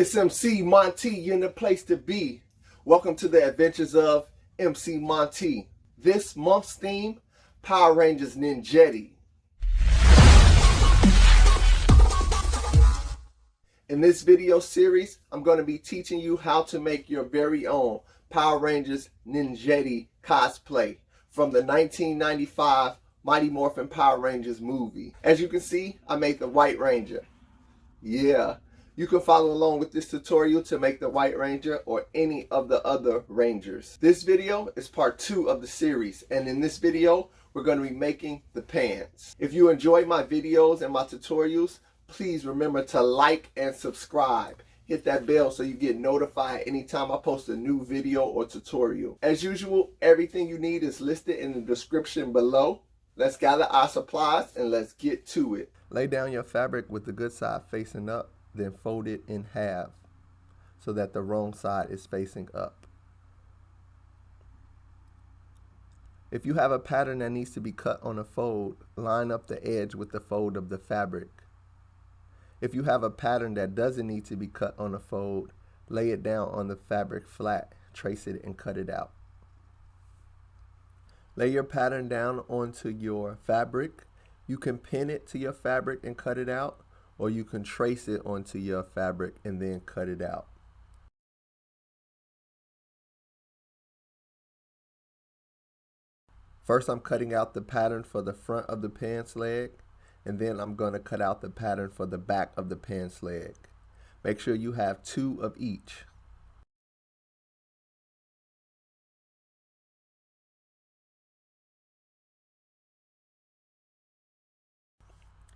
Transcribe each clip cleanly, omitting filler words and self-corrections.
It's MC Monty in the place to be. Welcome to the adventures of MC Monty. This month's theme, Power Rangers Ninjetti. In this video series, I'm going to be teaching you how to make your very own Power Rangers Ninjetti cosplay from the 1995 Mighty Morphin Power Rangers movie. As you can see, I made the White Ranger. Yeah. You can follow along with this tutorial to make the White Ranger or any of the other Rangers. This video is part 2 of the series, and in this video, we're going to be making the pants. If you enjoy my videos and my tutorials, please remember to like and subscribe. Hit that bell so you get notified anytime I post a new video or tutorial. As usual, everything you need is listed in the description below. Let's gather our supplies and let's get to it. Lay down your fabric with the good side facing up, then fold it in half so that the wrong side is facing up. If you have a pattern that needs to be cut on a fold, line up the edge with the fold of the fabric. If you have a pattern that doesn't need to be cut on a fold, lay it down on the fabric flat, trace it and cut it out. Lay your pattern down onto your fabric. You can pin it to your fabric and cut it out, or you can trace it onto your fabric and then cut it out. First, I'm cutting out the pattern for the front of the pants leg, and then I'm going to cut out the pattern for the back of the pants leg. Make sure you have 2 of each.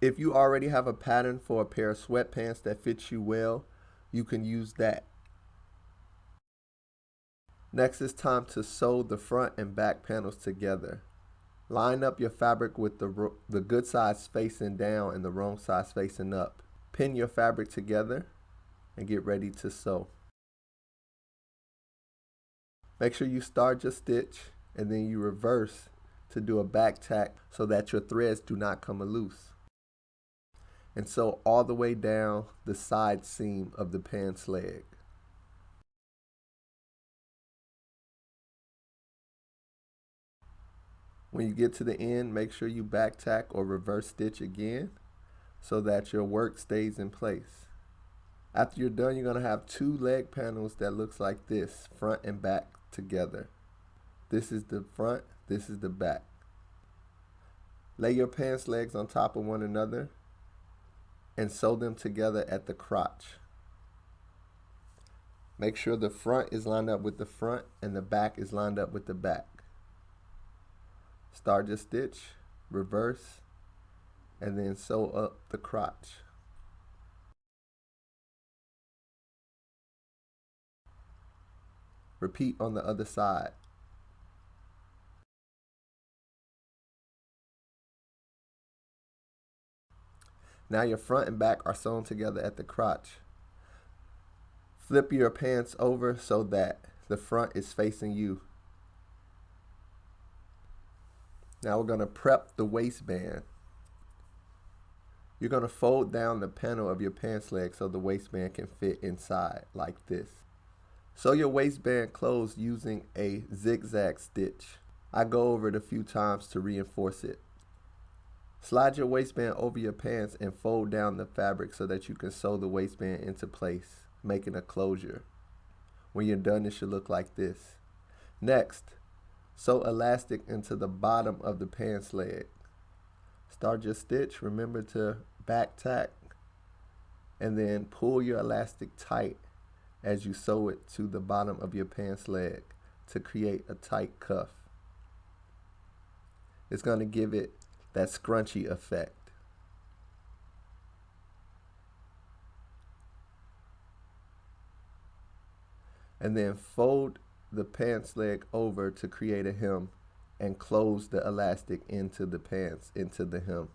If you already have a pattern for a pair of sweatpants that fits you well, you can use that. Next, it's time to sew the front and back panels together. Line up your fabric with the good side facing down and the wrong side facing up. Pin your fabric together and get ready to sew. Make sure you start your stitch and then you reverse to do a back tack so that your threads do not come loose. And sew all the way down the side seam of the pants leg. When you get to the end, make sure you back tack or reverse stitch again so that your work stays in place. After you're done, you're going to have 2 leg panels that looks like this, front and back together. This is the front, this is the back. Lay your pants legs on top of one another and sew them together at the crotch. Make sure the front is lined up with the front and the back is lined up with the back. Start your stitch, reverse, and then sew up the crotch. Repeat on the other side. Now your front and back are sewn together at the crotch. Flip your pants over so that the front is facing you. Now we're going to prep the waistband. You're going to fold down the panel of your pants leg so the waistband can fit inside like this. Sew your waistband closed using a zigzag stitch. I go over it a few times to reinforce it. Slide your waistband over your pants and fold down the fabric so that you can sew the waistband into place, making a closure. When you're done, it should look like this. Next, sew elastic into the bottom of the pants leg. Start your stitch, remember to back tack, and then pull your elastic tight as you sew it to the bottom of your pants leg to create a tight cuff. It's going to give it that scrunchy effect. And then fold the pants leg over to create a hem and close the elastic into the pants, into the hem.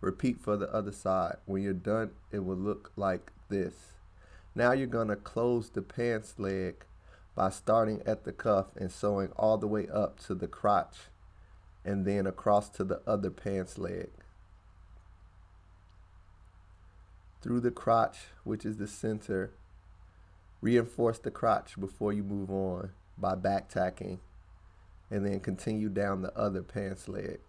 Repeat for the other side. When you're done, it will look like this. Now you're going to close the pants leg by starting at the cuff and sewing all the way up to the crotch and then across to the other pants leg. Through the crotch, which is the center, reinforce the crotch before you move on by back tacking, and then continue down the other pants leg.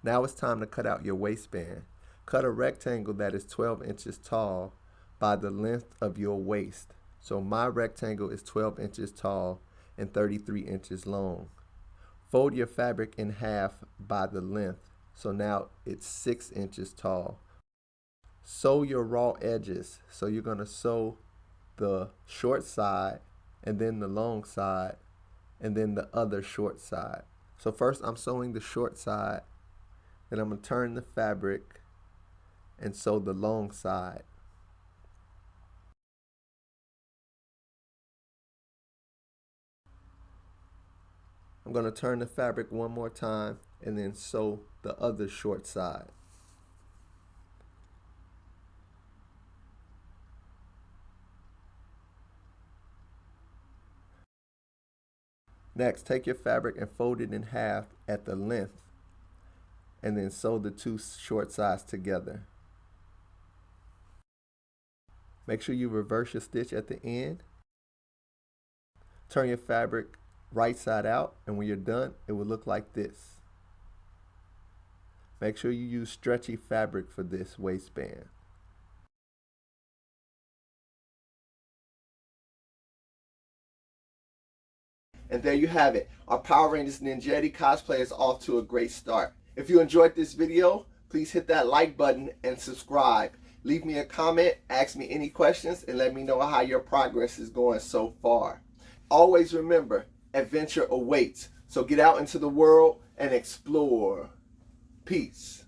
Now it's time to cut out your waistband. Cut a rectangle that is 12 inches tall by the length of your waist. So my rectangle is 12 inches tall and 33 inches long. Fold your fabric in half by the length. So now it's 6 inches tall. Sew your raw edges. So you're going to sew the short side and then the long side and then the other short side. So first I'm sewing the short side, then I'm going to turn the fabric and sew the long side. I'm going to turn the fabric one more time and then sew the other short side. Next, take your fabric and fold it in half at the length and then sew the two short sides together. Make sure you reverse your stitch at the end. Turn your fabric right side out, and when you're done, it will look like this. Make sure you use stretchy fabric for this waistband. And there you have it. Our Power Rangers Ninjetti cosplay is off to a great start. If you enjoyed this video, please hit that like button and subscribe. Leave me a comment, ask me any questions, and let me know how your progress is going so far. Always remember, adventure awaits. So get out into the world and explore. Peace.